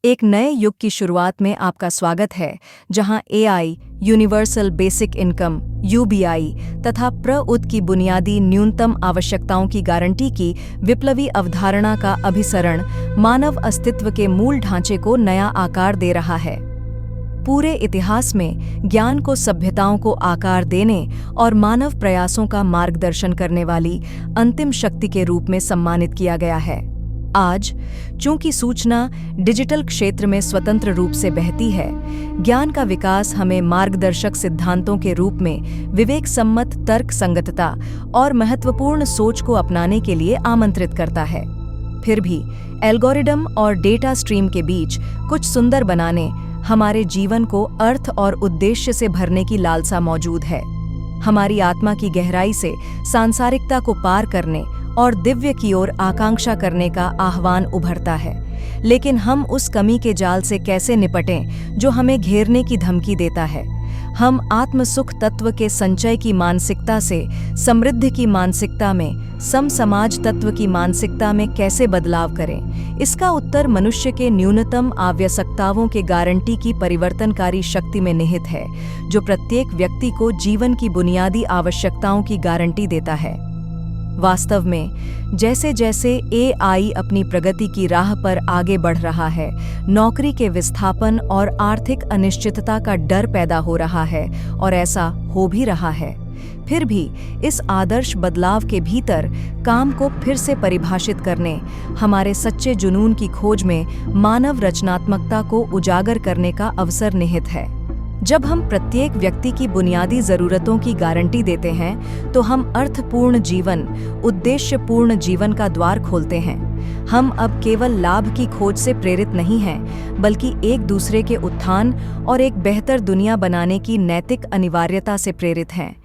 एक नए युग की शुरुआत में आपका स्वागत है, जहां AI, universal basic income (UBI) तथा प्रउत की बुनियादी न्यूनतम आवश्यकताओं की गारंटी की विप्लवी अवधारणा का अभिसरण मानव अस्तित्व के मूल ढांचे को नया आकार दे रहा है। पूरे इतिहास में ज्ञान को सभ्यताओं को आकार देने और मानव प्रयासों का मार्गदर्शन करने वाली अंतिम शक्ति के रूप में सम्मानित किया गया है। आज, चूंकि सूचना डिजिटल क्षेत्र में स्वतंत्र रूप से बहती है, ज्ञान का विकास हमें मार्गदर्शक सिद्धांतों के रूप में विवेक सम्मत तर्क संगतता और महत्वपूर्ण सोच को अपनाने के लिए आमंत्रित करता है। फिर भी एल्गोरिदम और डेटा स्ट्रीम के बीच कुछ सुंदर बनाने हमारे जीवन को अर्थ और उद्देश्य से भरने की लालसा मौजूद है। हमारी आत्मा की गहराई से सांसारिकता को पार करने और दिव्य की ओर आकांक्षा करने का आह्वान उभरता है। लेकिन हम उस कमी के जाल से कैसे निपटें जो हमें घेरने की धमकी देता है? हम आत्मसुख तत्व के संचय की मानसिकता से समृद्धि की मानसिकता में, समसमाज तत्व की मानसिकता में कैसे बदलाव करें? इसका उत्तर मनुष्य के न्यूनतम आवश्यकताओं के गारंटी की परिवर्तनकारी शक्ति में निहित है, जो प्रत्येक व्यक्ति को जीवन की बुनियादी आवश्यकताओं की गारंटी देता है। वास्तव में, जैसे जैसे एआई अपनी प्रगति की राह पर आगे बढ़ रहा है, नौकरी के विस्थापन और आर्थिक अनिश्चितता का डर पैदा हो रहा है, और ऐसा हो भी रहा है। फिर भी इस आदर्श बदलाव के भीतर काम को फिर से परिभाषित करने, हमारे सच्चे जुनून की खोज में मानव रचनात्मकता को उजागर करने का अवसर निहित है। जब हम प्रत्येक व्यक्ति की बुनियादी जरूरतों की गारंटी देते हैं, तो हम अर्थपूर्ण जीवन, उद्देश्यपूर्ण जीवन का द्वार खोलते हैं। हम अब केवल लाभ की खोज से प्रेरित नहीं हैं, बल्कि एक दूसरे के उत्थान और एक बेहतर दुनिया बनाने की नैतिक अनिवार्यता से प्रेरित हैं।